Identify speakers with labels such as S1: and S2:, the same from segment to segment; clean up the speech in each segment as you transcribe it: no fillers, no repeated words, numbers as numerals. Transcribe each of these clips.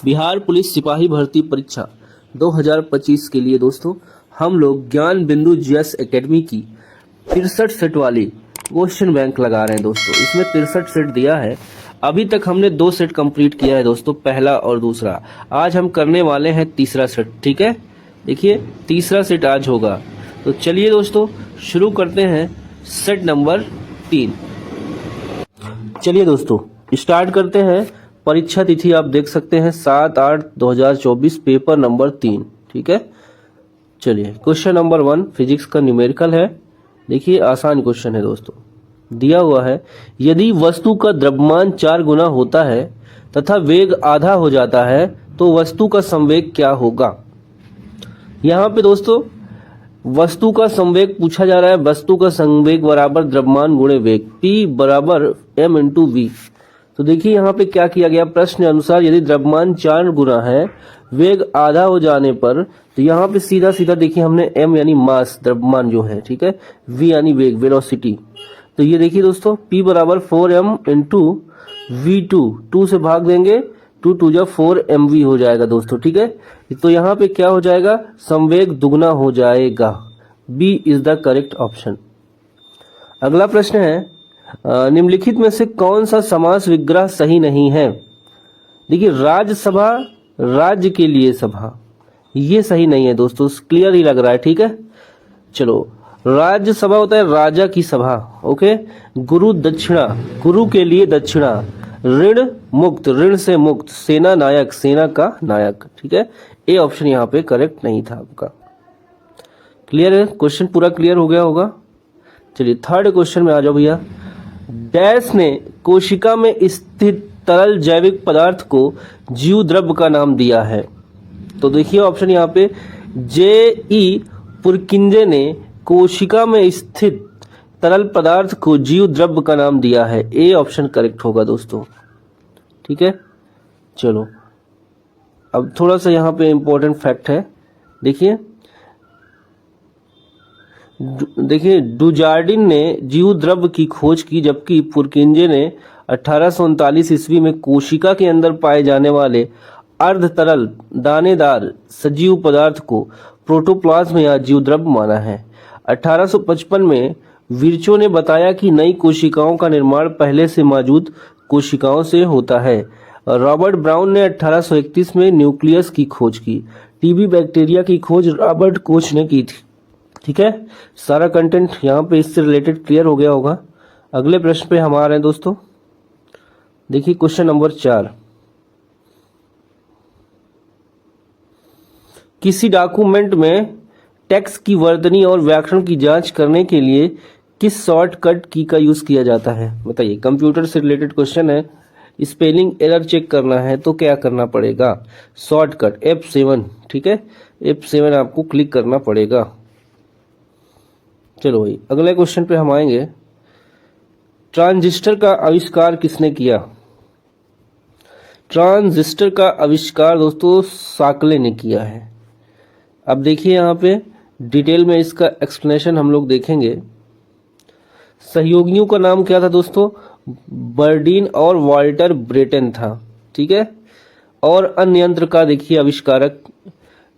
S1: Bihar police सिपाही भर्ती परीक्षा 2025 के लिए दोस्तों हम लोग ज्ञान बिंदु जीएस एकेडमी की 63 सेट वाली क्वेश्चन बैंक लगा रहे हैं दोस्तों। इसमें 63 सेट दिया है। अभी तक हमने 2 सेट कंप्लीट किया है दोस्तों, पहला और दूसरा। आज हम करने वाले हैं तीसरा सेट। ठीक है, देखिए तीसरा सेट आज होगा। तो चलिए दोस्तों शुरू करते हैं सेट नंबर 3। चलिए दोस्तों स्टार्ट करते हैं। परीक्षा तिथि आप देख सकते हैं 7/8/2024, पेपर नंबर 3। ठीक है, चलिए क्वेश्चन नंबर 1 फिजिक्स का न्यूमेरिकल है। देखिए आसान क्वेश्चन है दोस्तों। दिया हुआ है यदि वस्तु का द्रव्यमान 4 गुना होता है तथा वेग आधा हो जाता है तो वस्तु का संवेग क्या होगा। यहाँ पे दोस्तों वस्तु का संवेग पूछा जा रहा है। वस्तु का संवेग बराबर द्रव्यमान गुणे वेग, P बराबर m इंटू वी। तो देखिए यहाँ पे क्या किया गया, प्रश्न अनुसार यदि द्रव्यमान 4 गुना है, वेग आधा हो जाने पर, तो यहाँ पे सीधा सीधा देखिए हमने m यानी मास द्रव्यमान जो है, ठीक है, v यानी वेग वेलोसिटी। तो ये देखिए दोस्तों P बराबर 4m इंटू V2, 2 से भाग देंगे, 2 2 जा 4 mv हो जाएगा दोस्तों। ठीक है, तो यहाँ पे क्या हो जाएगा, संवेग दुगना हो जाएगा। B is the correct option. अगला प्रश्न है निम्नलिखित में से कौन सा समास विग्रह सही नहीं है। देखिए राज्यसभा, राज्य के लिए सभा, ये सही नहीं है दोस्तों, क्लियर ही लग रहा है। ठीक है, चलो राज्यसभा होता है राजा की सभा। ओके, गुरु दक्षिणा, गुरु के लिए दक्षिणा। ऋण मुक्त, ऋण से मुक्त। सेना नायक, सेना का नायक। ठीक है, ए ऑप्शन यहाँ पे करेक्ट नहीं था आपका। क्लियर है, क्वेश्चन पूरा क्लियर हो गया होगा। चलिए थर्ड क्वेश्चन में आ जाओ भैया। डैश ने कोशिका में स्थित तरल जैविक पदार्थ को जीव द्रव्य का नाम दिया है। तो देखिए ऑप्शन यहाँ पे J.E. पुरकिंजे ने कोशिका में स्थित तरल पदार्थ को जीव द्रव्य का नाम दिया है। ए ऑप्शन करेक्ट होगा दोस्तों। ठीक है, चलो अब थोड़ा सा यहाँ पे इंपॉर्टेंट फैक्ट है। देखिए डुजार्डिन ने जीव द्रव्य की खोज की, जबकि पुरकिंजे ने 1839 ईस्वी में कोशिका के अंदर पाए जाने वाले अर्ध तरल दानेदार सजीव पदार्थ को प्रोटोप्लाज्म या जीव द्रव्य माना है। 1855 में विर्चो ने बताया कि नई कोशिकाओं का निर्माण पहले से मौजूद कोशिकाओं से होता है। रॉबर्ट ब्राउन ने 1831 में न्यूक्लियस की खोज की। टीबी बैक्टीरिया की खोज रॉबर्ट कोच ने की थी। ठीक है, सारा कंटेंट यहाँ पे इससे रिलेटेड क्लियर हो गया होगा। अगले प्रश्न पे हम आ रहे हैं दोस्तों। देखिए क्वेश्चन नंबर 4। किसी डॉक्यूमेंट में टेक्स्ट की वर्तनी और व्याकरण की जांच करने के लिए किस शॉर्टकट की का यूज किया जाता है, बताइए। कंप्यूटर से रिलेटेड क्वेश्चन है। स्पेलिंग एरर चेक करना है तो क्या करना पड़ेगा, शॉर्टकट F7। ठीक है, F7 आपको क्लिक करना पड़ेगा। चलो भाई अगले क्वेश्चन पे हम आएंगे। ट्रांजिस्टर का आविष्कार किसने किया। ट्रांजिस्टर का आविष्कार दोस्तों साकले ने किया है। अब देखिए यहाँ पे डिटेल में इसका एक्सप्लेनेशन हम लोग देखेंगे। सहयोगियों का नाम क्या था दोस्तों, बर्डीन और वाल्टर ब्रेटन था। ठीक है, और अन्य यंत्र का देखिए आविष्कारक,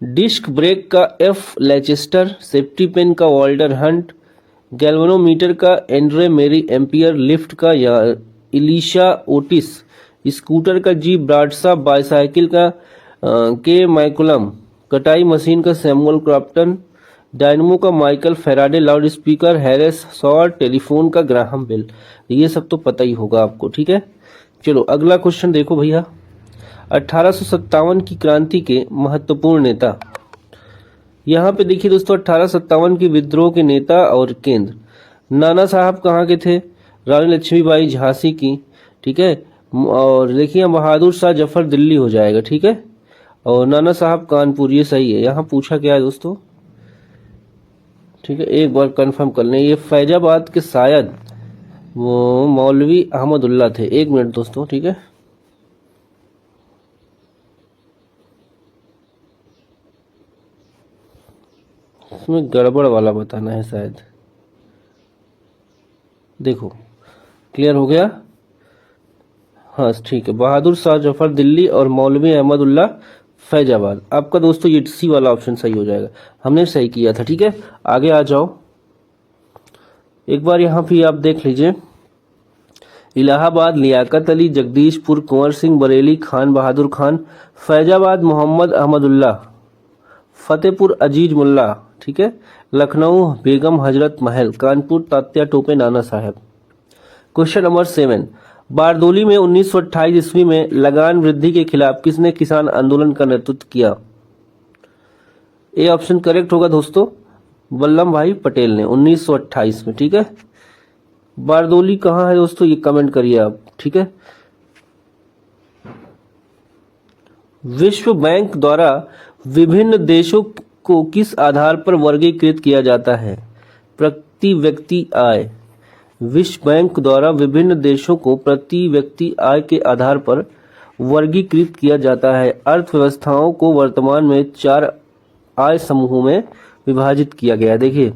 S1: डिस्क ब्रेक का F लेचेस्टर, सेफ्टी पेन का वाल्टर हंट, गैल्वेनोमीटर का एंड्रे मेरी एम्पियर, लिफ्ट का या इलिशा ओटिस, स्कूटर का G ब्राडसा, बाईसाइकिल का के माइकुलम, कटाई मशीन का सैमुअल क्रॉम्पटन, डायनमो का Michael Faraday, loud speaker Harris Sawyer, telephone का ग्राहम बेल। ये सब तो पता ही होगा आपको। ठीक है, चलो अगला क्वेश्चन देखो भैया। 1857 की क्रांति के महत्वपूर्ण नेता। यहाँ पे देखिए दोस्तों 1857 के विद्रोह के नेता और केंद्र। नाना साहब कहाँ के थे, रानी लक्ष्मीबाई झांसी की। ठीक है, और देखिए बहादुर शाह जफर दिल्ली हो जाएगा। ठीक है, और नाना साहब कानपुर, ये सही है। यहाँ पूछा क्या है दोस्तों, ठीक है, एक बार कंफर्म कर लें। ये फैजाबाद के शायद वो मौलवी अहमदुल्ला थे। एक मिनट दोस्तों। ठीक है, इसमें गड़बड़ वाला बताना है शायद। देखो क्लियर हो गया। हाँ ठीक है, बहादुर शाह जफर दिल्ली और मौलवी अहमदुल्ला फैजाबाद। आपका दोस्तों ये सी वाला ऑप्शन सही हो जाएगा, हमने सही किया था। ठीक है, आगे आ जाओ। एक बार यहाँ पे आप देख लीजिए, इलाहाबाद लियाकत अली, जगदीशपुर कुंवर सिंह, बरेली खान बहादुर खान, फैजाबाद मोहम्मद अहमदुल्ला, फतेहपुर अजीज मुल्ला, ठीक है, लखनऊ बेगम हजरत महल, कानपुर तात्या टोपे नाना साहब। क्वेश्चन नंबर 7, बारदोली में 1928 ईस्वी में लगान वृद्धि के खिलाफ किसने किसान आंदोलन का नेतृत्व किया? ए ऑप्शन करेक्ट होगा दोस्तों, वल्लभ भाई पटेल ने 1928 में। ठीक है, बारदोली कहाँ है दोस्तों, ये कमेंट करिए आप। ठीक है, विश्व बैंक द्वारा विभिन्न देशों को किस आधार पर वर्गीकृत किया जाता है? प्रति व्यक्ति आय। विश्व बैंक द्वारा विभिन्न देशों को प्रति व्यक्ति आय के आधार पर वर्गीकृत किया जाता है। अर्थव्यवस्थाओं को वर्तमान में 4 आय समूहों में विभाजित किया गया है। देखिए,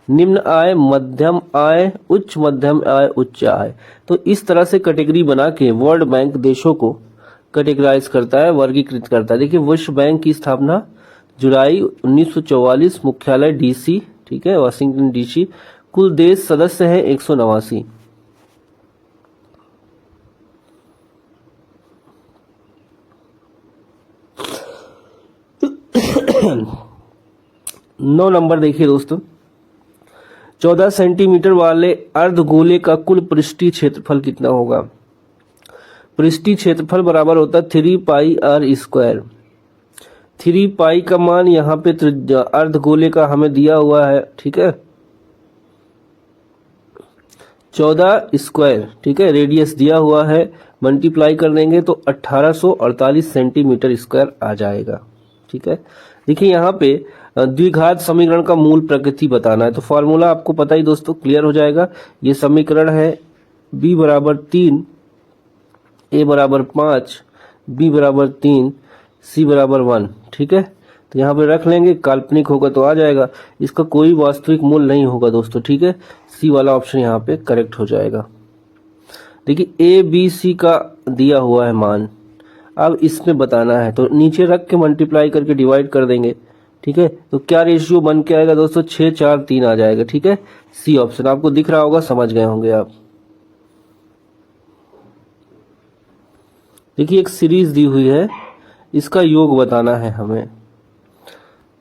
S1: निम्न आय, मध्यम आय, उच्च मध्यम आय, उच्च आय। तो इस तरह से कैटेगरी बना के वर्ल्ड बैंक देशों को कैटेगराइज करता है, वर्गीकृत करता है। देखिए, विश्व बैंक की स्थापना जुलाई 1944, मुख्यालय डीसी, ठीक है, वाशिंगटन डीसी। कुल देश सदस्य है 189। नौ नंबर देखिए दोस्तों, 14 सेंटीमीटर वाले अर्धगोले का कुल पृष्ठीय क्षेत्रफल कितना होगा? पृष्ठीय क्षेत्रफल बराबर होता है 3 पाई आर स्क्वायर। 3 पाई का मान यहाँ पे अर्धगोले का हमें दिया हुआ है, ठीक है, 14 स्क्वायर, ठीक है, रेडियस दिया हुआ है, मल्टीप्लाई कर देंगे तो 1848 सेंटीमीटर स्क्वायर आ जाएगा। ठीक है, देखिए यहाँ पे द्विघात समीकरण का मूल प्रकृति बताना है, तो फॉर्मूला आपको पता ही दोस्तों, क्लियर हो जाएगा। ये समीकरण है b बराबर 3, a बराबर 5, b बराबर 3, c बराबर 1। ठीक है, तो यहाँ पे रख लेंगे, काल्पनिक होगा तो आ जाएगा, इसका कोई वास्तविक मूल नहीं होगा दोस्तों। ठीक है, सी वाला ऑप्शन यहाँ पे करेक्ट हो जाएगा। देखिए, ए बी सी का दिया हुआ है मान, अब इसमें बताना है, तो नीचे रख के मल्टीप्लाई करके डिवाइड कर देंगे। ठीक है, तो क्या रेशियो बन के आएगा दोस्तों? 6, 4, 3 आ जाएगा। ठीक है, सी ऑप्शन आपको दिख रहा होगा, समझ गए होंगे आप। देखिए, एक सीरीज दी हुई है, इसका योग बताना है हमें।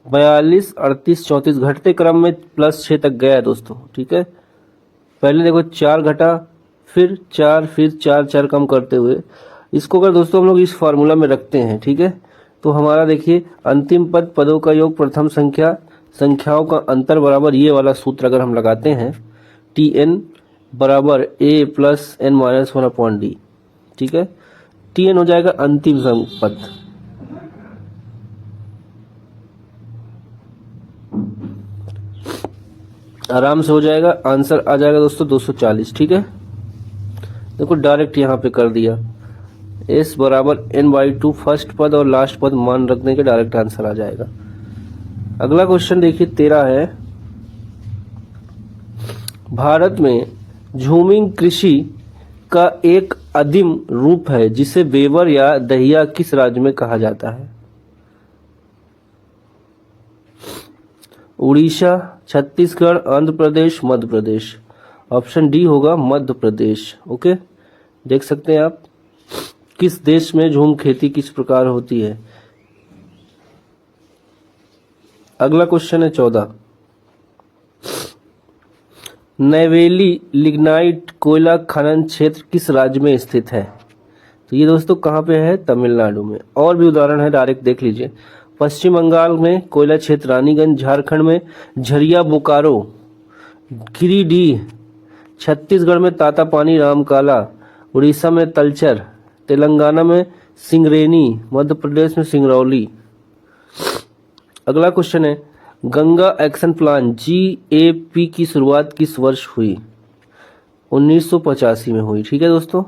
S1: 42, 38, 34 घटते क्रम में +6 तक गया है दोस्तों। ठीक है, पहले देखो 4 घटा, फिर 4, फिर 4, 4 कम करते हुए इसको अगर दोस्तों हम लोग इस फॉर्मूला में रखते हैं, ठीक है, तो हमारा देखिए अंतिम पद पदों का योग प्रथम संख्याओं का अंतर बराबर ये वाला सूत्र अगर हम लगाते हैं, Tn बराबर a plus n minus 1 upon D. ठीक है, Tn हो जाएगा अंतिम पद। आराम से हो जाएगा, आंसर आ जाएगा दोस्तों 240। ठीक है, देखो डायरेक्ट यहाँ पे कर दिया, s बराबर n/2 फर्स्ट पद और लास्ट पद मान रखने के डायरेक्ट आंसर आ जाएगा। अगला क्वेश्चन देखिए 13 है, भारत में झूमिंग कृषि का एक आदिम रूप है जिसे वेवर या दहिया किस राज्य में कहा जाता है? उड़ीसा, छत्तीसगढ़, आंध्र प्रदेश, मध्य प्रदेश। ऑप्शन डी होगा मध्य प्रदेश। ओके, देख सकते हैं आप किस देश में झूम खेती किस प्रकार होती है। अगला क्वेश्चन है 14, नैवेली लिग्नाइट कोयला खनन क्षेत्र किस राज्य में स्थित है? तो ये दोस्तों कहाँ पे है? तमिलनाडु में। और भी उदाहरण है, डायरेक्ट देख लीजिए। पश्चिम बंगाल में कोयला क्षेत्र रानीगंज, झारखंड में झरिया बोकारो, गिरिडीह, छत्तीसगढ़ में तातापानी रामकाला, उड़ीसा में तलचर, तेलंगाना में सिंगरेनी, मध्य प्रदेश में सिंगरौली। अगला क्वेश्चन है, गंगा एक्शन प्लान GAP की शुरुआत किस वर्ष हुई? 1985 में हुई। ठीक है दोस्तों,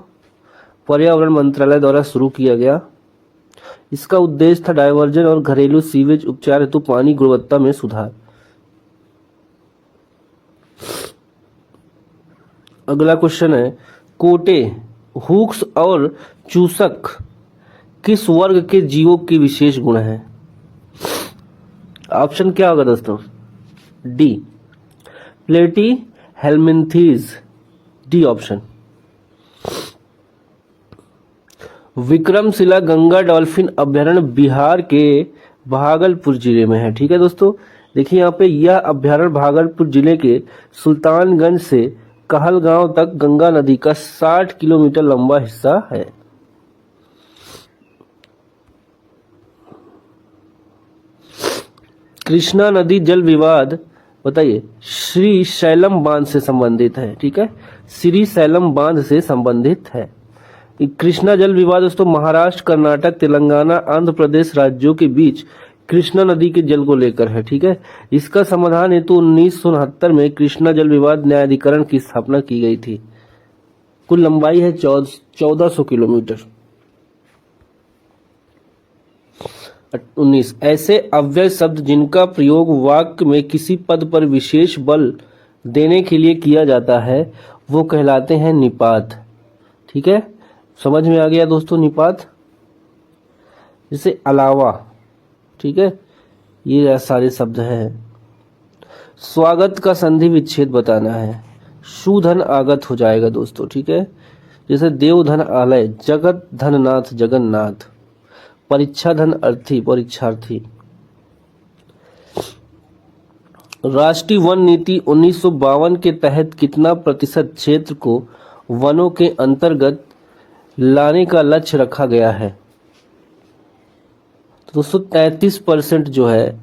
S1: पर्यावरण मंत्रालय द्वारा शुरू किया गया। इसका उद्देश्य था डायवर्जन और घरेलू सीवेज उपचार हेतु पानी गुणवत्ता में सुधार। अगला क्वेश्चन है, कोटे हुक्स और चूसक किस वर्ग के जीवों की विशेष गुण है? ऑप्शन क्या होगा दोस्तों? डी प्लेटी helminths, D option. Vikramshila Ganga dolphin अभ्यारण्य बिहार के भागलपुर जिले में है। ठीक है दोस्तों, देखिए यहाँ पे यह अभ्यारण्य भागलपुर जिले के सुल्तानगंज से कहलगांव तक गंगा नदी का 60 किलोमीटर लंबा हिस्सा है। कृष्णा नदी जल विवाद बताइए श्री शैलम बांध से संबंधित है। ठीक है, श्री शैलम बांध से संबंधित है। कृष्णा जल विवाद दोस्तों महाराष्ट्र, कर्नाटक, तेलंगाना, आंध्र प्रदेश राज्यों के बीच कृष्णा नदी के जल को लेकर है। ठीक है, इसका समाधान हेतु 1969 में कृष्णा जल विवाद न्यायाधिकरण की स्थापना की गई थी। कुल लंबाई है 1400 किलोमीटर। 19 ऐसे अव्यय शब्द जिनका प्रयोग वाक्य में किसी पद पर विशेष बल देने के लिए किया जाता है वो कहलाते हैं निपात। ठीक है, समझ में आ गया दोस्तों निपात? जैसे अलावा, ठीक है, ये सारे शब्द हैं। स्वागत का संधि विच्छेद बताना है, सुधन आगत हो जाएगा दोस्तों। ठीक है, जैसे देवधन आलय, जगत धननाथ जगन्नाथ, परीक्षा धन अर्थी परीक्षार्थी। राष्ट्रीय वन नीति 1952 के तहत कितना प्रतिशत क्षेत्र को वनों के अंतर्गत लाने का लक्ष्य रखा गया है? तो दोस्तों 33% जो है,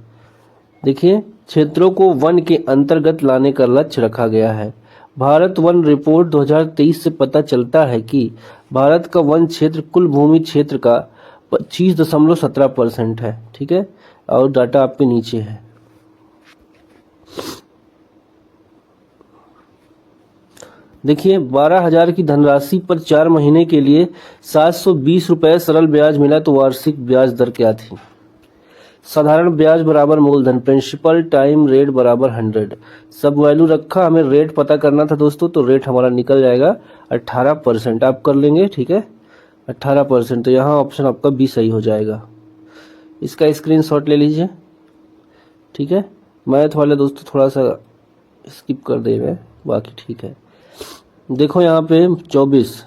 S1: देखिए क्षेत्रों को वन के अंतर्गत लाने का लक्ष्य रखा गया है। भारत वन रिपोर्ट 2023 से पता चलता है कि भारत का वन क्षेत्र कुल भूमि क्षेत्र का 25.17% है। ठीक है, और डाटा आपके नीचे है। देखिए 12,000 की धनराशि पर 4 महीने के लिए 720 रुपए सरल ब्याज मिला तो वार्षिक ब्याज दर क्या थी? साधारण ब्याज बराबर मूलधन, प्रिंसिपल टाइम रेट बराबर 100। सब वैल्यू रखा, हमें रेट पता करना था दोस्तों, तो रेट हमारा निकल जाएगा 18%। आप कर लेंगे, ठीक है, 18%। तो यहाँ ऑप्शन आपका बी सही हो जाएगा। इसका स्क्रीनशॉट ले लीजिए। ठीक है, मैथ वाले दोस्तों थोड़ा सा स्किप कर दे रहे हैं, बाकी ठीक है। देखो यहाँ पे 24,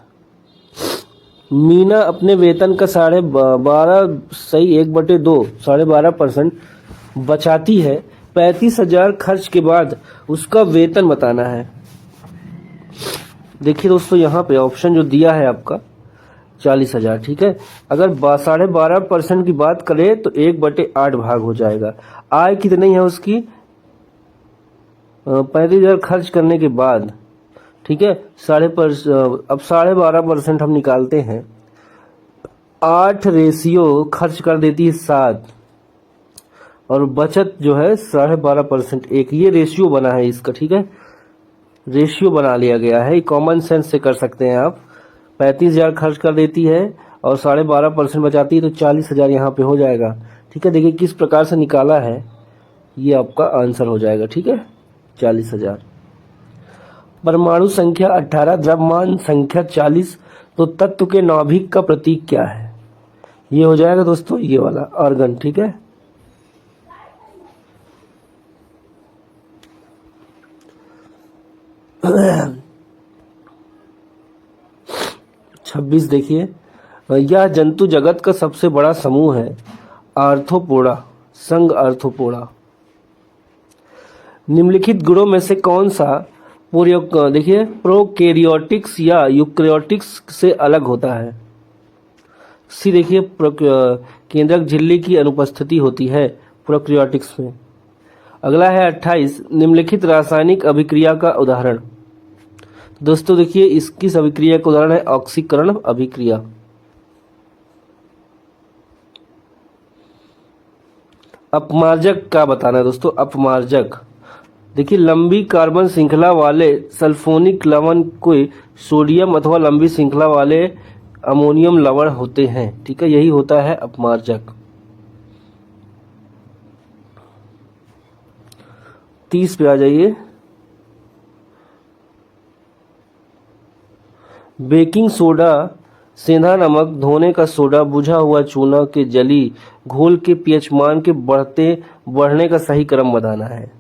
S1: मीना अपने वेतन का 12.5 सही 1/2 12.5% बचाती है। 35,000 खर्च के बाद उसका वेतन बताना है। देखिए दोस्तों यहाँ पे ऑप्शन जो दिया है आपका 40,000। ठीक है, अगर 12.5% की बात करें तो 1/8 भाग हो जाएगा। आय कितनी है उसकी? 35,000 खर्च करने के बाद, ठीक है, अब 12.5% हम निकालते हैं। 8 रेशियो खर्च कर देती है 7, और बचत जो है 12.5% एक, ये रेशियो बना है इसका। ठीक है, रेशियो बना लिया गया है, कॉमन सेंस से कर सकते हैं आप। 35,000 खर्च कर देती है और 12.5% बचाती है, तो 40,000 यहाँ पे हो जाएगा। ठीक है, देखिए किस प्रकार से निकाला है, ये आपका आंसर हो जाएगा। ठीक है, 40,000। परमाणु संख्या 18, द्रव्यमान संख्या 40, तो तत्व के नाभिक का प्रतीक क्या है? ये हो जाएगा दोस्तों ये वाला ऑर्गन। ठीक है, छब्बीस देखिए, यह जंतु जगत का सबसे बड़ा समूह है, आर्थ्रोपोडा, संघ आर्थ्रोपोडा। निम्नलिखित गुणों में से कौन सा देखिए प्रोकैरियोटिक्स या यूकैरियोटिक्स से अलग होता है? सी देखिए केंद्रक झिल्ली की अनुपस्थिति होती है प्रोकैरियोटिक्स में। अगला है 28, निम्नलिखित रासायनिक अभिक्रिया का उदाहरण। दोस्तों देखिए इसकी अभिक्रिया का उदाहरण है ऑक्सीकरण अभिक्रिया। अपमार्जक का बताना है दोस्तों, अपमार्जक। देखिए लंबी कार्बन श्रृंखला वाले सल्फोनिक लवण को सोडियम अथवा लंबी श्रृंखला वाले अमोनियम लवण होते हैं। ठीक है, यही होता है अपमार्जक। 30 पे आ जाइए। बेकिंग सोडा, सेंधा नमक, धोने का सोडा, बुझा हुआ चूना के जली घोल के पीएच मान के बढ़ने का सही क्रम बताना है।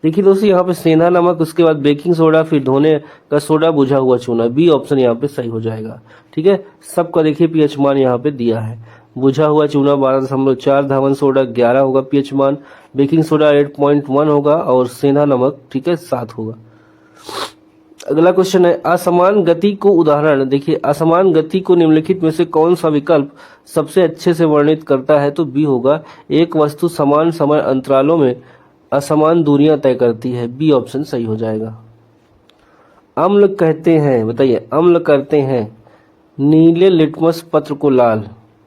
S1: देखिए दोस्तों यहाँ पे सेंधा नमक, उसके बाद बेकिंग सोडा, फिर धोने का सोडा, बुझा हुआ चूना। बी ऑप्शन यहाँ पे सही हो जाएगा। ठीक है, सबका देखिए पीएच मान यहाँ पे दिया है। बुझा हुआ चूना 12.4, धावन सोडा 11 होगा पीएच मान, बेकिंग सोडा 8.1 होगा और सेंधा नमक ठीक है 7 होगा। अगला क्वेश्चन है असमान गति को उदाहरण। देखिए असमान गति को निम्नलिखित में से कौन सा विकल्प सबसे अच्छे से वर्णित करता है? तो बी होगा, एक वस्तु समान समय अंतरालों में असमान दूरियां तय करती है। बी ऑप्शन सही हो जाएगा। अम्ल कहते हैं, बताइए, अम्ल करते हैं नीले लिटमस पत्र को लाल।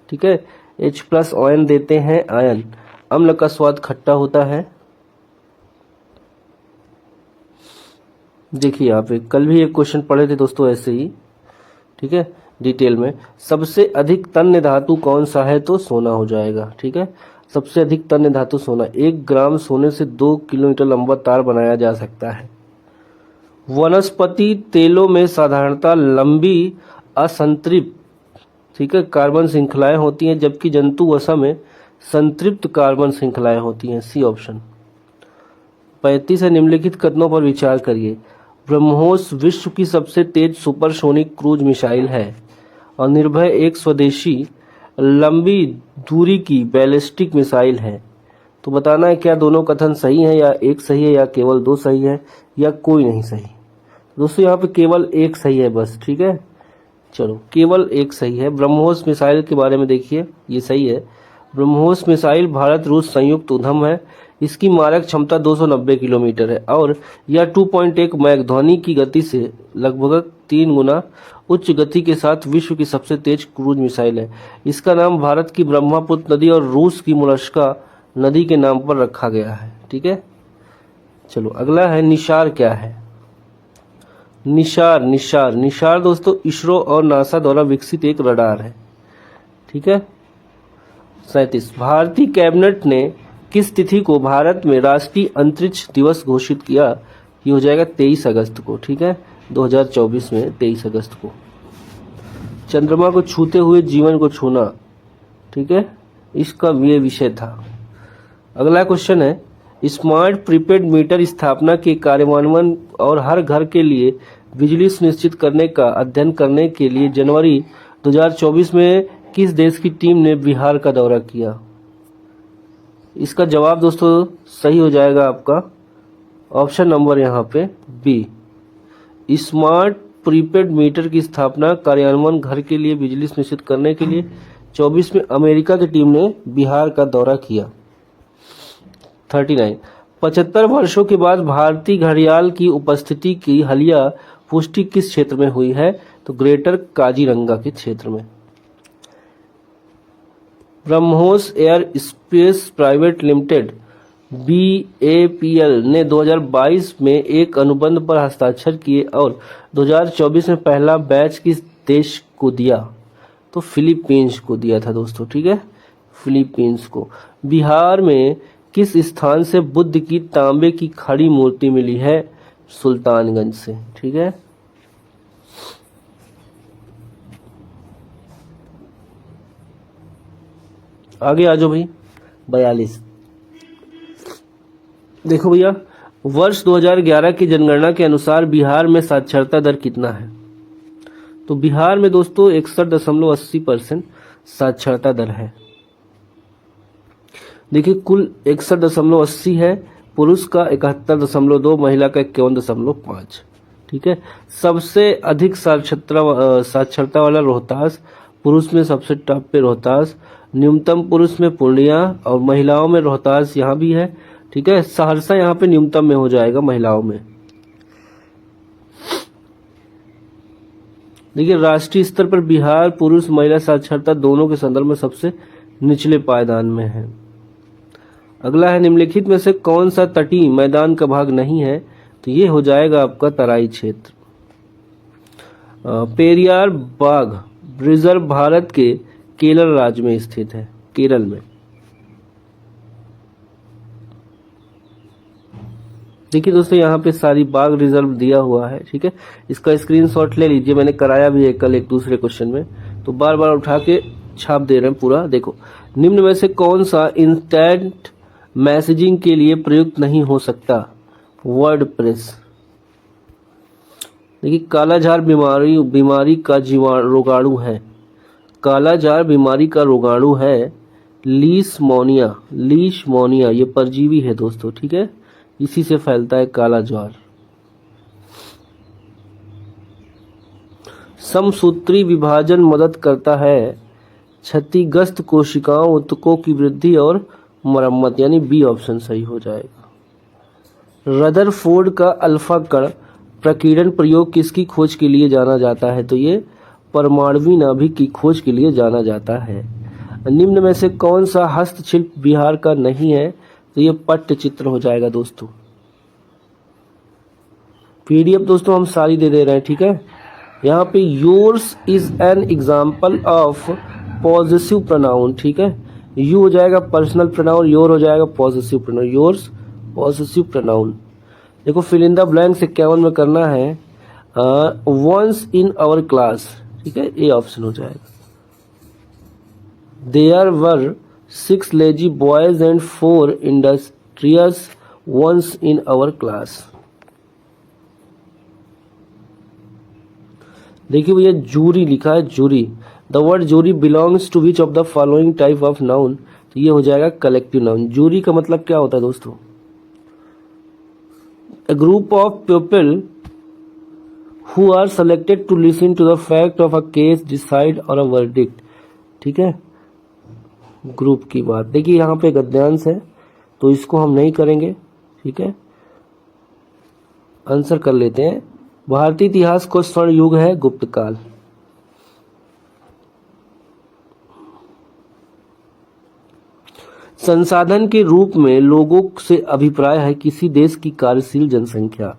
S1: ठीक है, H+ आयन देते हैं आयन। अम्ल का स्वाद खट्टा होता है। देखिए यहाँ पे कल भी एक क्वेश्चन पढ़े थे दोस्तों ऐसे ही, ठीक है, डिटेल में। सबसे अधिक तन्य धातु कौन सा है? तो सोना हो जाएगा। ठीक है, सबसे अधिक तन्य धातु सोना। 1 ग्राम सोने से 2 किलोमीटर लंबा तार बनाया जा सकता है। वनस्पति तेलों में साधारणतः लंबी असंतृप्त ठीक है कार्बन श्रृंखलाएं होती हैं, जबकि जंतु वसा में संतृप्त कार्बन श्रृंखलाएं होती हैं। C option. 35 है, निम्नलिखित कथनों पर विचार करिए। ब्रह्मोस विश्व की सबसे तेज सुपरसोनिक क्रूज मिसाइल है और निर्भय एक स्वदेशी लंबी दूरी की बैलिस्टिक मिसाइल है। तो बताना है क्या दोनों कथन सही हैं, या एक सही है, या केवल 2 सही है, या कोई नहीं सही। दोस्तों यहाँ पे केवल एक सही है बस। ठीक है, चलो केवल एक सही है। ब्रह्मोस मिसाइल के बारे में देखिए, ये सही है। ब्रह्मोस मिसाइल भारत रूस संयुक्त उद्यम है। इसकी मारक क्षमता 290 किलोमीटर है और यह 2.1 मैक ध्वनि की गति से लगभग 3 गुना उच्च गति के साथ विश्व की सबसे तेज क्रूज मिसाइल है। इसका नाम भारत की ब्रह्मपुत्र नदी और रूस की मुलस्का नदी के नाम पर रखा गया है। ठीक है, चलो अगला है निशार क्या है? निशार दोस्तों इसरो और नासा द्वारा विकसित एक रडार है। ठीक है। 37 भारतीय कैबिनेट ने किस तिथि को भारत में राष्ट्रीय अंतरिक्ष दिवस घोषित किया? ये हो जाएगा 23 अगस्त को। ठीक है, 2024 में 23 अगस्त को। चंद्रमा को छूते हुए जीवन को छूना, ठीक है, इसका ये विषय था। अगला क्वेश्चन है स्मार्ट प्रीपेड मीटर स्थापना के कार्यान्वयन और हर घर के लिए बिजली सुनिश्चित करने का अध्ययन करने के लिए जनवरी 2024 में किस देश की टीम ने बिहार का दौरा किया? इसका जवाब दोस्तों सही हो जाएगा आपका ऑप्शन नंबर यहाँ पे बी। स्मार्ट प्रीपेड मीटर की स्थापना कार्यान्वयन घर के लिए बिजली सुनिश्चित करने के लिए 24 में अमेरिका की टीम ने बिहार का दौरा किया। 39 75 वर्षों के बाद भारतीय घड़ियाल की उपस्थिति की हालिया पुष्टि किस क्षेत्र में हुई है? तो ग्रेटर काजीरंगा के क्षेत्र में। BrahMos air space private limited BAPL ने 2022 में एक अनुबंध पर हस्ताक्षर किए और 2024 में पहला बैच किस देश को दिया? तो फिलीपींस को दिया था दोस्तों। ठीक है, फिलीपींस को। बिहार में किस स्थान से बुद्ध की तांबे की खड़ी मूर्ति मिली है? सुल्तानगंज से। ठीक है, आगे आ जाओ भाई। 42 देखो भैया, वर्ष 2011 की जनगणना के अनुसार बिहार में साक्षरता दर कितना है? तो बिहार में दोस्तों 61.80% साक्षरता दर है। देखिए कुल 61.80 है, पुरुष का 71.2, महिला का 51.5। ठीक है, सबसे अधिक साक्षरता वाला रोहतास, पुरुष में सबसे टॉप पे रोहतास, न्यूनतम पुरुष में पूर्णिया और महिलाओं में रोहतास यहाँ भी है। ठीक है, सहरसा यहाँ पे न्यूनतम में हो जाएगा महिलाओं में। देखिए राष्ट्रीय स्तर पर बिहार पुरुष महिला साक्षरता दोनों के संदर्भ में सबसे निचले पायदान में है। अगला है निम्नलिखित में से कौन सा तटीय मैदान का भाग नहीं है? तो ये हो जाएगा आपका तराई क्षेत्र। पेरियार बाघ रिजर्व भारत के केरल राज्य में स्थित है, केरल में। देखिए दोस्तों यहाँ पे सारी बाग रिजर्व दिया हुआ है, ठीक है। इसका स्क्रीनशॉट ले लीजिए, मैंने कराया भी है कल एक दूसरे क्वेश्चन में, तो बार बार उठा के छाप दे रहे हैं पूरा। देखो, निम्न में से कौन सा इंस्टेंट मैसेजिंग के लिए प्रयुक्त नहीं हो सकता? वर्डप्रेस। देखिए, कालाजार बीमारी का रोगाणु है, कालाजार बीमारी का रोगाणु है लीशमोनिया, ये परजीवी है दोस्तों, ठीक है, इसी से फैलता है काला ज्वार। समसूत्री विभाजन मदद करता है क्षतिग्रस्त कोशिकाओं ऊतकों की वृद्धि और मरम्मत, यानी बी ऑप्शन सही हो जाएगा। रदरफोर्ड का अल्फा कण प्रकीर्णन प्रयोग किसकी खोज के लिए जाना जाता है? तो ये परमाणु नाभिक की खोज के लिए जाना जाता है। निम्न में से कौन सा हस्तशिल्प बिहार का नहीं है? तो ये पट्टचित्र हो जाएगा दोस्तों। पीडीएफ दोस्तों हम सारी दे रहे हैं, ठीक है। यहाँ पे yours is an example of possessive pronoun, ठीक है। यू हो जाएगा पर्सनल प्रोनाउन, योर हो जाएगा possessive pronoun, yours possessive pronoun. देखो फिल इन द ब्लैंक 51 में करना है वंस इन आवर क्लास, ठीक है, ए ऑप्शन हो जाएगा। There were 6 lazy boys and 4 industrious ones in our class. देखिए भैया जूरी लिखा है, jury. The word jury belongs to which of the following type of noun? तो ये हो जाएगा कलेक्टिव नाउन। जूरी का मतलब क्या होता है दोस्तों? A group of people who are selected to listen to the fact of a case, decide on a verdict, ठीक है। ग्रुप की बात, देखिए यहाँ पे गद्यांश है तो इसको हम नहीं करेंगे, ठीक है। आंसर कर लेते हैं। भारतीय इतिहास को स्वर्ण युग है गुप्त काल। संसाधन के रूप में लोगों से अभिप्राय है किसी देश की कार्यशील जनसंख्या।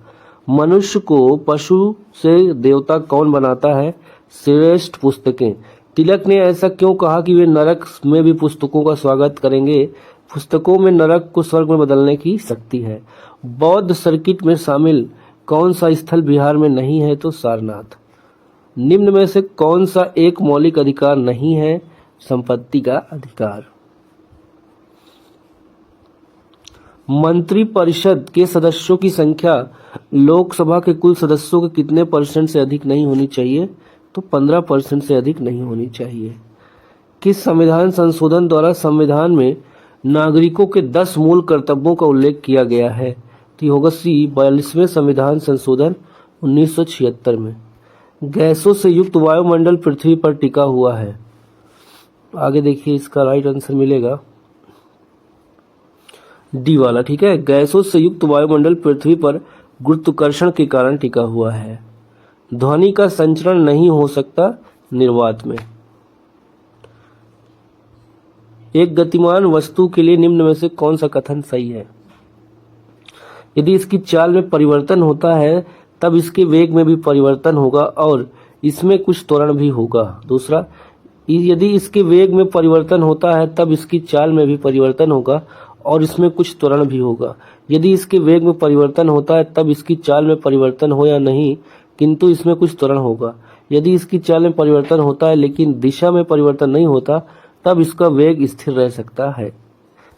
S1: मनुष्य को पशु से देवता कौन बनाता है? श्रेष्ठ पुस्तकें। तिलक ने ऐसा क्यों कहा कि वे नरक में भी पुस्तकों का स्वागत करेंगे? पुस्तकों में नरक को स्वर्ग में बदलने की शक्ति है। बौद्ध सर्किट में शामिल कौन सा स्थल बिहार में नहीं है? तो सारनाथ। निम्न में से कौन सा एक मौलिक अधिकार नहीं है? संपत्ति का अधिकार। मंत्री परिषद के सदस्यों की संख्या लोकसभा के कुल सदस्यों के कितने % से अधिक नहीं होनी चाहिए? तो 15% से अधिक नहीं होनी चाहिए। किस संविधान संशोधन द्वारा संविधान में नागरिकों के 10 मूल कर्तव्यों का उल्लेख किया गया है? तो होगा सी 42वें संविधान संशोधन 1976 में। गैसों से युक्त वायुमंडल पृथ्वी पर टिका हुआ है। आगे देखिए इसका राइट आंसर मिलेगा डी वाला, ठीक है। गैसों से युक्त वायुमंडल पृथ्वी पर गुरुत्वाकर्षण के कारण टिका हुआ है। ध्वनि का संचरण नहीं हो सकता निर्वात में। एक गतिमान वस्तु के लिए निम्न में से कौन सा कथन सही है? यदि इसकी चाल में परिवर्तन होता है तब इसके वेग में भी परिवर्तन होगा और इसमें कुछ त्वरण भी होगा। दूसरा, यदि इसके वेग में परिवर्तन होता है तब इसकी चाल में भी परिवर्तन होगा और इसमें कुछ त्वरण भी होगा। यदि इसके वेग में परिवर्तन होता है तब इसकी चाल में परिवर्तन हो या नहीं, किंतु इसमें कुछ त्वरण होगा। यदि इसकी चाल में परिवर्तन होता है लेकिन दिशा में परिवर्तन नहीं होता तब इसका वेग स्थिर रह सकता है।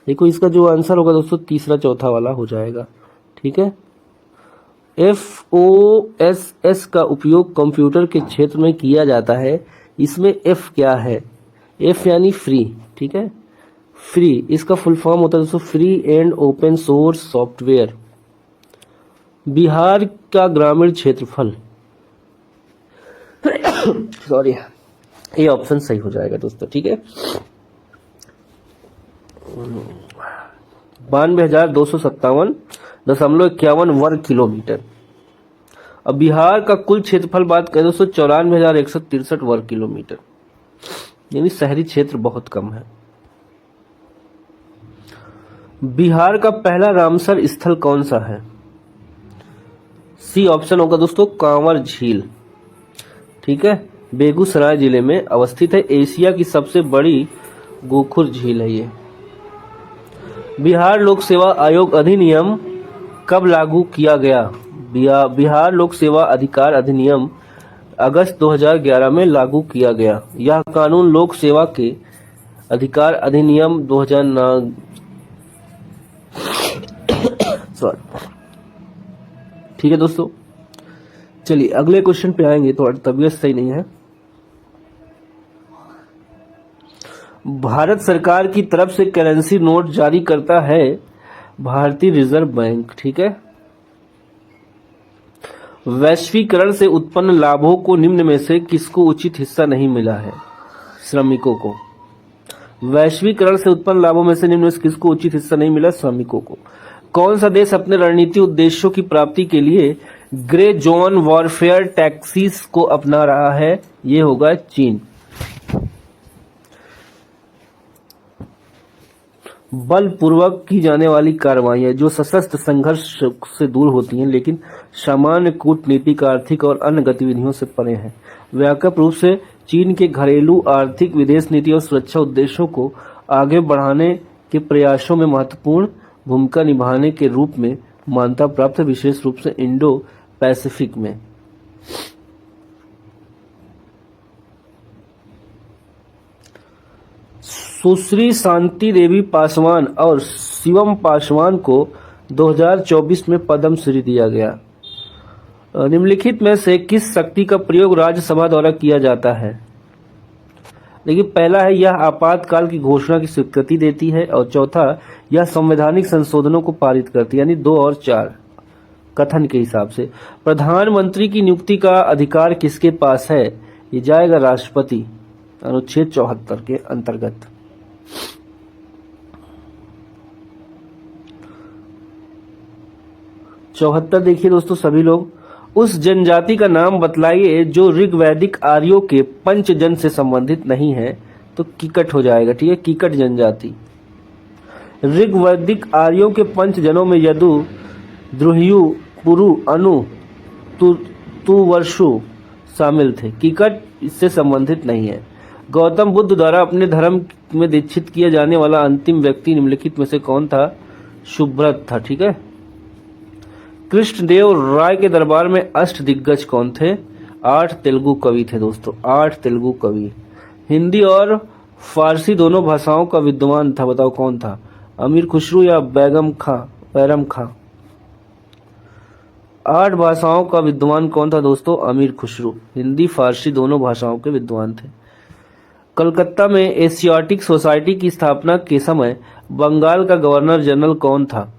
S1: देखो इसका जो आंसर होगा दोस्तों तीसरा चौथा वाला हो जाएगा, ठीक है। FOSS का उपयोग कंप्यूटर के क्षेत्र में किया जाता है। इसमें F क्या है? F यानी फ्री, ठीक है। फ्री इसका फुल फॉर्म होता है दोस्तों free and open source software. Bihar का ग्रामीण क्षेत्रफल सॉरी ये ऑप्शन सही हो जाएगा दोस्तों, ठीक है। 92,257.51 वर्ग किलोमीटर। अब बिहार का कुल क्षेत्रफल बात करें दोस्तों 94,163 वर्ग किलोमीटर, यानी शहरी क्षेत्र बहुत कम है। बिहार का पहला रामसर स्थल कौन सा है? सी ऑप्शन होगा दोस्तों कांवर झील, ठीक है। बेगूसराय जिले में अवस्थित है। एशिया की सबसे बड़ी गोखुर झील है ये। बिहार लोक सेवा आयोग अधिनियम कब लागू किया गया? बिहार लोक सेवा अधिकार अधिनियम अगस्त 2011 में लागू किया गया। यह कानून लोक सेवा के अधिकार अधिनियम 2000 ठीक है दोस्तों, चलिए अगले क्वेश्चन पे आएंगे। तो तबीयत सही नहीं है। भारत सरकार की तरफ से करेंसी नोट जारी करता है भारतीय रिजर्व बैंक। ठीक है। वैश्वीकरण से उत्पन्न लाभों को निम्न में से किसको उचित हिस्सा नहीं मिला है? श्रमिकों को। वैश्वीकरण से उत्पन्न लाभों में से निम्न में से किसको उचित हिस्सा नहीं मिला? श्रमिकों को। कौन सा देश अपने रणनीतिक उद्देश्यों की प्राप्ति के लिए ग्रे जोन वॉरफेयर टैक्टिक्स को अपना रहा है? ये होगा चीन। बलपूर्वक की जाने वाली कार्रवाइयां जो सशस्त्र संघर्ष से दूर होती हैं लेकिन सामान्य कूटनीतिक, आर्थिक और अन्य गतिविधियों से परे हैं, व्यापक रूप से चीन के घरेलू आर्थिक, विदेश नीति और सुरक्षा उद्देश्यों को आगे बढ़ाने के प्रयासों में महत्वपूर्ण भूमिका निभाने के रूप में मान्यता प्राप्त है, विशेष रूप से इंडो पैसिफिक में। सुश्री शांति देवी पासवान और शिवम पासवान को 2024 में पद्म श्री दिया गया। निम्नलिखित में से किस शक्ति का प्रयोग राज्यसभा द्वारा किया जाता है? देखिए, पहला है यह आपातकाल की घोषणा की स्वीकृति देती है, और चौथा यह संवैधानिक संशोधनों को पारित करती है, यानी 2 और 4 कथन के हिसाब से। प्रधानमंत्री की नियुक्ति का अधिकार किसके पास है? ये जाएगा राष्ट्रपति, अनुच्छेद 74 के अंतर्गत। चौहत्तर देखिए दोस्तों सभी लोग, उस जनजाति का नाम बतलाइए जो ऋग्वैदिक आर्यों के पंचजन से संबंधित नहीं है। तो कीकट हो जाएगा। ठीक है, कीकट जनजाति। ऋग्वैदिक आर्यों के पंचजनों में यदु, द्रुह्यु, पुरु, अनु, तुवर्षु शामिल थे। कीकट इससे संबंधित नहीं है। गौतम बुद्ध द्वारा अपने धर्म में दीक्षित किया जाने वाला अंतिम व्यक्ति निम्नलिखित में से कौन था? सुब्रत था। ठीक है। कृष्णदेव राय के दरबार में अष्ट दिग्गज कौन थे? 8 तेलुगु कवि थे दोस्तों, 8 तेलुगु कवि। हिंदी और फारसी दोनों भाषाओं का विद्वान था, बताओ कौन था? अमीर खुसरो या बैरम खां? 8 भाषाओं का विद्वान कौन था दोस्तों? अमीर खुसरो। हिंदी फारसी दोनों भाषाओं के विद्वान थे। कलकत्ता में एशियाटिक सोसाइटी की स्थापना के समय बंगाल का गवर्नर जनरल कौन था?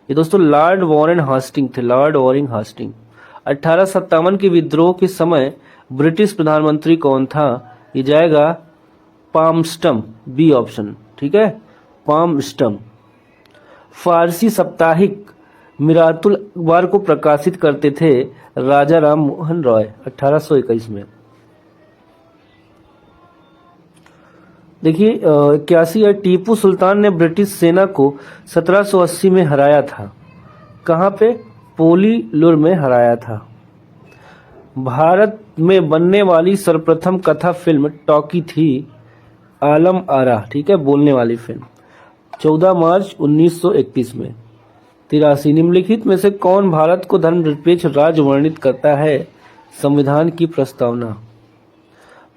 S1: ये दोस्तों लॉर्ड वॉरेन हास्टिंग थे, लॉर्ड वॉरेन हास्टिंग। 1857 के विद्रोह के समय ब्रिटिश प्रधानमंत्री कौन था? ये जाएगा पामस्टम, बी ऑप्शन। ठीक है, पामस्टम। फारसी साप्ताहिक मिरातुल अखबार को प्रकाशित करते थे राजा राम मोहन रॉय 1821 में। देखिए 81 है, टीपू सुल्तान ने ब्रिटिश सेना को 1780 में हराया था। कहाँ पे? पोलीलुर में हराया था। भारत में बनने वाली सर्वप्रथम कथा फिल्म टॉकी थी आलम आरा। ठीक है, बोलने वाली फिल्म 14 मार्च 1931 में। 83 निम्नलिखित में से कौन भारत को धर्मनिरपेक्ष राज्य वर्णित करता है? संविधान की प्रस्तावना।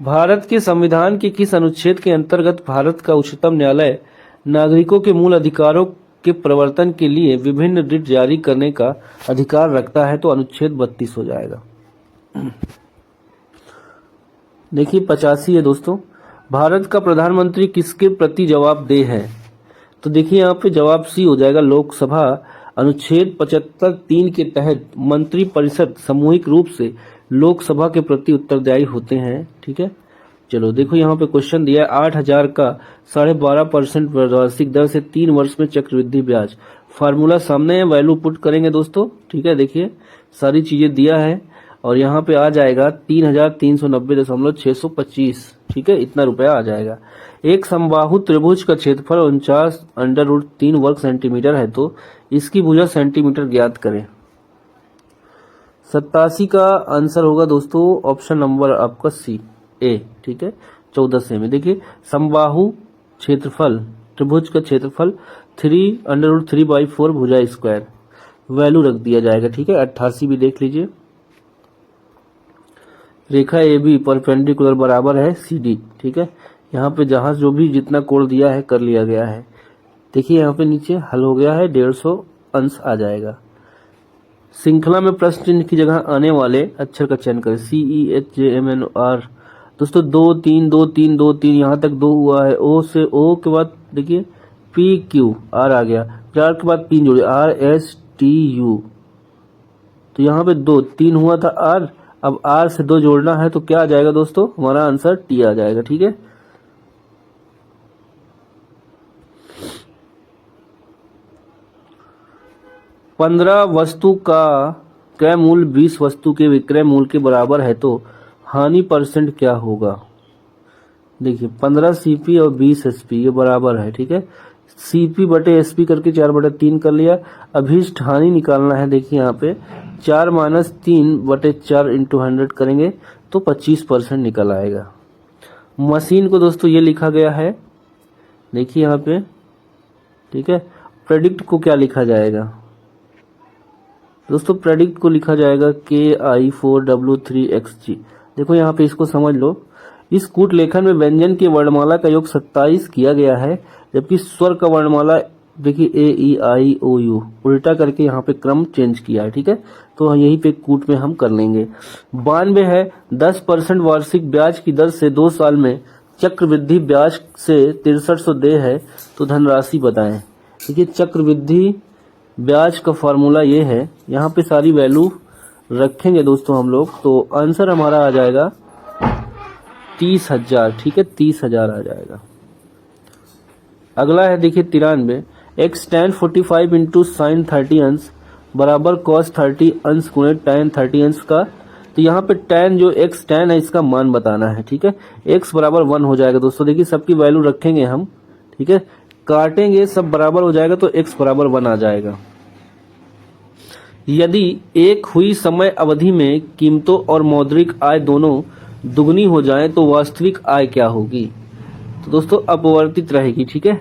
S1: भारत के संविधान के किस अनुच्छेद के अंतर्गत भारत का उच्चतम न्यायालय नागरिकों के मूल अधिकारों के प्रवर्तन के लिए विभिन्न रिट जारी करने का अधिकार रखता है? तो अनुच्छेद 32 हो जाएगा। देखिए 85 है दोस्तों, भारत का प्रधानमंत्री किसके प्रति जवाबदेह है? तो देखिए यहाँ पे जवाब सी हो जाएगा, लोकसभा। अनुच्छेद 75(3) के तहत मंत्री परिषद सामूहिक रूप से लोकसभा के प्रति उत्तरदायी होते हैं। ठीक है, चलो देखो यहाँ पे क्वेश्चन दिया है 8000 का 12.5% वार्षिक दर से 3 वर्ष में चक्रवृद्धि ब्याज। फार्मूला सामने है, वैल्यू पुट करेंगे दोस्तों। ठीक है, देखिए सारी चीजें दिया है और यहाँ पे आ जाएगा 3390.625। ठीक है, इतना रुपया आ जाएगा। एक समबाहु त्रिभुज का क्षेत्रफल 49√3 वर्ग सेंटीमीटर है, तो इसकी भुजा सेंटीमीटर ज्ञात करें। 87 का आंसर होगा दोस्तों ऑप्शन नंबर आपका सी, ए। ठीक है, 14 से में देखिए समबाहु क्षेत्रफल त्रिभुज का क्षेत्रफल 3√3/4 भुजा स्क्वायर। वैल्यू रख दिया जाएगा। ठीक है, 88 भी देख लीजिए। रेखा ए बी परपेंडिकुलर बराबर है सी डी। ठीक है, यहाँ पे जहां जो भी जितना कोण दिया है कर लिया गया है। देखिए यहाँ पे नीचे हल हो गया है, 150 अंश आ जाएगा। श्रृंखला में प्रश्न चिन्ह की जगह आने वाले अक्षर का चयन करें। CEHJMNR। दोस्तों 2 3 2 3 2 3 यहाँ तक 2 हुआ है। ओ से ओ के बाद देखिए PQ R आ गया। 4 के बाद 3 जोड़े RSTU। तो यहाँ पे 2 3 हुआ था R, अब R से 2 जोड़ना है तो क्या आ जाएगा दोस्तों, हमारा आंसर T आ जाएगा। ठीक है, पंद्रह वस्तु का क्रय मूल्य 20 वस्तु के विक्रय मूल्य के बराबर है तो हानि परसेंट क्या होगा। देखिए 15 CP और 20 SP ये बराबर है। ठीक है, CP बटे SP करके 4/3 कर लिया। अभीष्ट हानि निकालना है। देखिए यहाँ पे 4 - 3/4 × 100 करेंगे तो 25% निकल आएगा। मशीन को दोस्तों ये लिखा गया है, देखिए यहाँ पे। ठीक है, प्रेडिक्ट को क्या लिखा जाएगा दोस्तों, प्रेडिक्ट को लिखा जाएगा KI4W3XG। देखो यहाँ पे इसको समझ लो। इस कूट लेखन में व्यंजन के वर्णमाला का योग 27 किया गया है, जबकि स्वर का वर्णमाला देखिए AEIOU उल्टा करके यहाँ पे क्रम चेंज किया है। ठीक है, तो यहीं पे कूट में हम कर लेंगे। 92 है 10% वार्षिक ब्याज की दर से 2 साल में चक्रवृद्धि ब्याज से 6300 दे है तो धनराशि बताएं। देखिए चक्रवृद्धि ब्याज का फॉर्मूला ये है, यहाँ पे सारी वैल्यू रखेंगे दोस्तों हम लोग, तो आंसर हमारा आ जाएगा 30,000। ठीक है, 30,000 आ जाएगा। अगला है देखिए 93, x tan 45 × sin 30 अंश बराबर cos 30 अंश गुणे tan 30 अंश का। तो यहाँ पे tan जो x tan है इसका मान बताना है। ठीक है, x बराबर 1 हो जाएगा दोस्तों। देखिए सबकी वैल्यू रखेंगे हम। ठीक है, काटेंगे सब बराबर हो जाएगा तो x बराबर 1 आ जाएगा। यदि एक हुई समय अवधि में कीमतों और मौद्रिक आय दोनों दुगनी हो जाए तो वास्तविक आय क्या होगी। तो दोस्तों अपवर्तित रहेगी। ठीक है,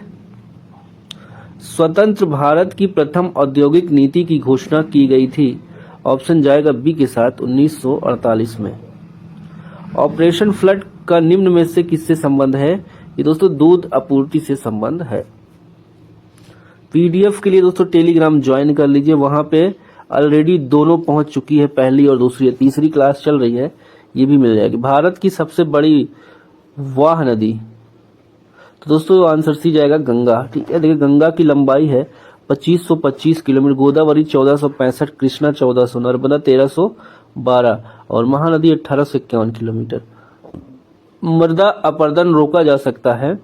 S1: स्वतंत्र भारत की प्रथम औद्योगिक नीति की घोषणा की गई थी। ऑप्शन जाएगा बी के साथ 1948 में। ऑपरेशन फ्लड का निम्न में से किससे संबंध है। ये दोस्तों दूध आपूर्ति से संबंध है। PDF के लिए दोस्तों टेलीग्राम ज्वाइन कर लीजिए, वहां पे ऑलरेडी दोनों पहुंच चुकी है, पहली और दूसरी, तीसरी क्लास चल रही है, ये भी मिल जाएगी। भारत की सबसे बड़ी वाह नदी, तो दोस्तों आंसर सी जाएगा गंगा। ठीक है, देखिए गंगा की लंबाई है 2525 किलोमीटर, गोदावरी 1465, कृष्णा 1400, नर्मदा 1312 और महानदी 1851 किलोमीटर। मृदा अपरदन रोका जा सकता है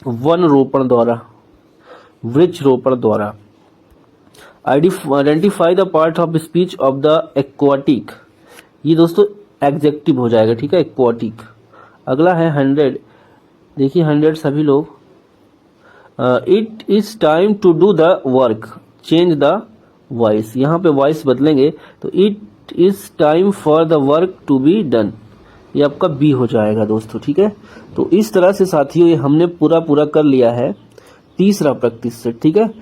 S1: वन रोपण द्वारा, वृक्ष रोपण द्वारा। Identify the part of speech of the aquatic, ये दोस्तों एग्जेक्टिव हो जाएगा। ठीक है, एक्वाटिक। अगला है 100, देखिए 100 सभी लोग। It is time to do the work, change the voice, यहाँ पे वॉइस बदलेंगे तो it is time for the work to be done, ये आपका बी हो जाएगा दोस्तों। ठीक है, तो इस तरह से साथियों ये हमने पूरा कर लिया है तीसरा प्रतिशत। ठीक है,